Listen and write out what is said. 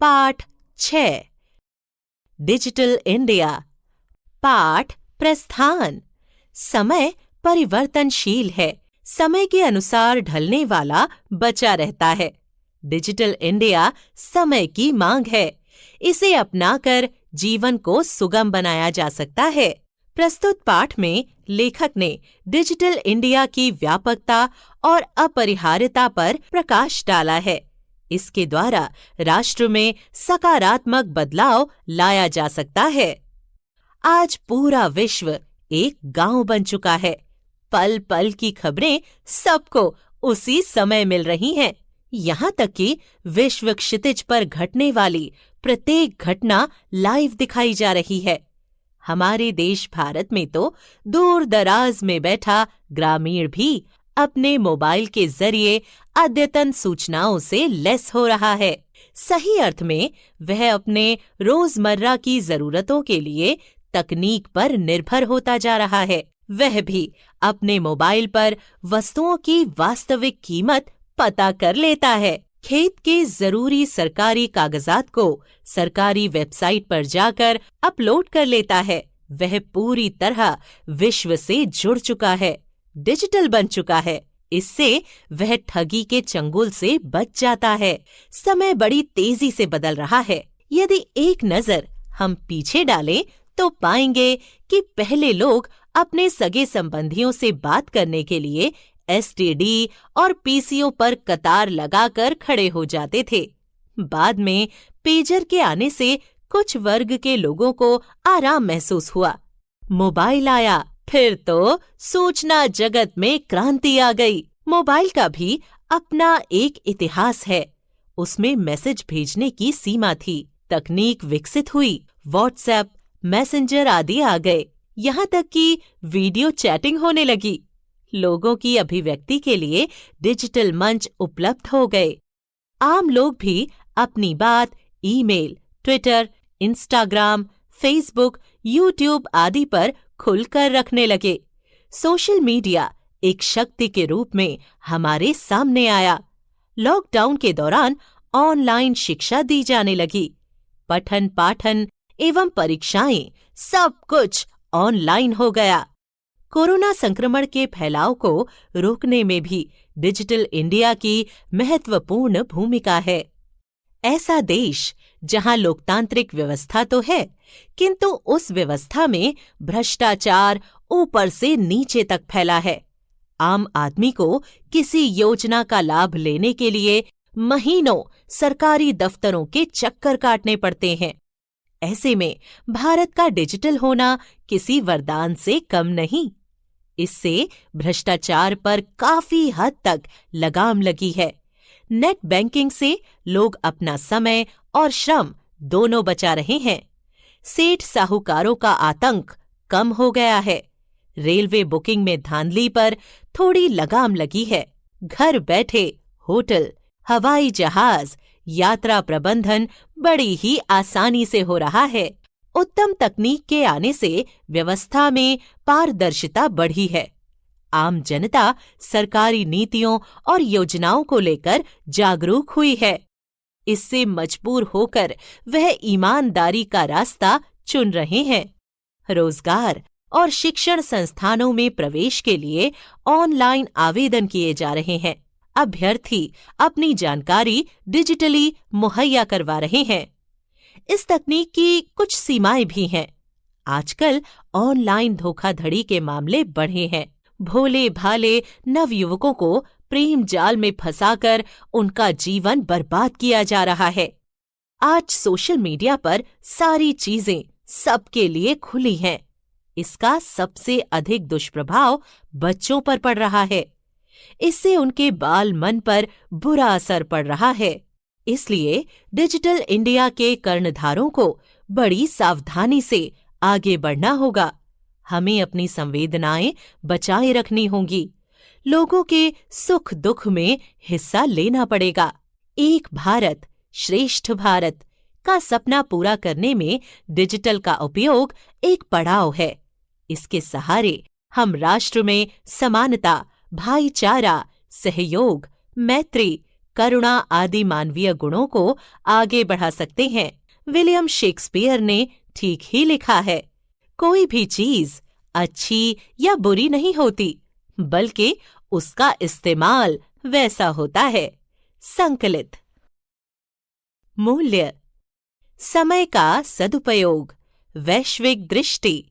पाठ 6 digital India. पाठ प्रस्थान। समय परिवर्तनशील है, समय के अनुसार ढलने वाला बचा रहता है। डिजिटल इंडिया समय की मांग है, इसे अपनाकर जीवन को सुगम बनाया जा सकता है। प्रस्तुत पाठ में लेखक ने डिजिटल इंडिया की व्यापकता और अपरिहार्यता पर प्रकाश डाला है। इसके द्वारा राष्ट्र में सकारात्मक बदलाव लाया जा सकता है। आज पूरा विश्व एक गांव बन चुका है। पल पल की खबरें सबको उसी समय मिल रही हैं। यहाँ तक कि विश्व क्षितिज पर घटने वाली प्रत्येक घटना लाइव दिखाई जा रही है। हमारे देश भारत में तो दूर दराज में बैठा ग्रामीण भी अपने मोबाइल के जरिए अद्यतन सूचनाओं से लैस हो रहा है। सही अर्थ में वह अपने रोजमर्रा की जरूरतों के लिए तकनीक पर निर्भर होता जा रहा है। वह भी अपने मोबाइल पर वस्तुओं की वास्तविक कीमत पता कर लेता है। खेत के जरूरी सरकारी कागजात को सरकारी वेबसाइट पर जाकर अपलोड कर लेता है। वह पूरी तरह विश्व से जुड़ चुका है, डिजिटल बन चुका है। इससे वह ठगी के चंगुल से बच जाता है। समय बड़ी तेजी से बदल रहा है। यदि एक नजर हम पीछे डालें तो पाएंगे कि पहले लोग अपने सगे संबंधियों से बात करने के लिए एसटीडी और पीसीओ पर कतार लगाकर खड़े हो जाते थे। बाद में पेजर के आने से कुछ वर्ग के लोगों को आराम महसूस हुआ। मोबाइल आया, फिर तो सूचना जगत में क्रांति आ गई। मोबाइल का भी अपना एक इतिहास है। उसमें मैसेज भेजने की सीमा थी। तकनीक विकसित हुई, व्हाट्सएप, मैसेंजर आदि आ गए। यहाँ तक कि वीडियो चैटिंग होने लगी। लोगों की अभिव्यक्ति के लिए डिजिटल मंच उपलब्ध हो गए। आम लोग भी अपनी बात email, Twitter, Instagram, Facebook, YouTube आदि पर खुलकर रखने लगे। सोशल मीडिया एक शक्ति के रूप में हमारे सामने आया। लॉकडाउन के दौरान ऑनलाइन शिक्षा दी जाने लगी। पठन पाठन एवं परीक्षाएं सब कुछ ऑनलाइन हो गया। कोरोना संक्रमण के फैलाव को रोकने में भी डिजिटल इंडिया की महत्वपूर्ण भूमिका है। ऐसा देश जहां लोकतांत्रिक व्यवस्था तो है, किंतु उस व्यवस्था में भ्रष्टाचार ऊपर से नीचे तक फैला है। आम आदमी को किसी योजना का लाभ लेने के लिए महीनों सरकारी दफ्तरों के चक्कर काटने पड़ते हैं। ऐसे में भारत का डिजिटल होना किसी वरदान से कम नहीं। इससे भ्रष्टाचार पर काफी हद तक लगाम लगी है। नेट बैंकिंग से लोग अपना समय और श्रम दोनों बचा रहे हैं। सेठ साहूकारों का आतंक कम हो गया है। रेलवे बुकिंग में धांधली पर थोड़ी लगाम लगी है। घर बैठे होटल, हवाई जहाज, यात्रा प्रबंधन बड़ी ही आसानी से हो रहा है। उत्तम तकनीक के आने से व्यवस्था में पारदर्शिता बढ़ी है। आम जनता सरकारी नीतियों और योजनाओं को लेकर जागरूक हुई है। इससे मजबूर होकर वह ईमानदारी का रास्ता चुन रहे हैं। रोजगार और शिक्षण संस्थानों में प्रवेश के लिए ऑनलाइन आवेदन किए जा रहे हैं। अभ्यर्थी अपनी जानकारी डिजिटली मुहैया करवा रहे हैं। इस तकनीक की कुछ सीमाएं भी हैं। आजकल ऑनलाइन धोखाधड़ी के मामले बढ़े हैं। भोले भाले नवयुवकों को प्रेम जाल में फंसाकर उनका जीवन बर्बाद किया जा रहा है। आज सोशल मीडिया पर सारी चीजें सबके लिए खुली हैं। इसका सबसे अधिक दुष्प्रभाव बच्चों पर पड़ रहा है। इससे उनके बाल मन पर बुरा असर पड़ रहा है। इसलिए डिजिटल इंडिया के कर्णधारों को बड़ी सावधानी से आगे बढ़ना होगा। हमें अपनी संवेदनाएं बचाए रखनी होंगी। लोगों के सुख दुख में हिस्सा लेना पड़ेगा। एक भारत श्रेष्ठ भारत का सपना पूरा करने में डिजिटल का उपयोग एक पड़ाव है। इसके सहारे हम राष्ट्र में समानता, भाईचारा, सहयोग, मैत्री, करुणा आदि मानवीय गुणों को आगे बढ़ा सकते हैं। विलियम शेक्सपियर ने ठीक ही लिखा है, कोई भी चीज अच्छी या बुरी नहीं होती, बल्कि उसका इस्तेमाल वैसा होता है। संकलित। मूल्य। समय का सदुपयोग, वैश्विक दृष्टि,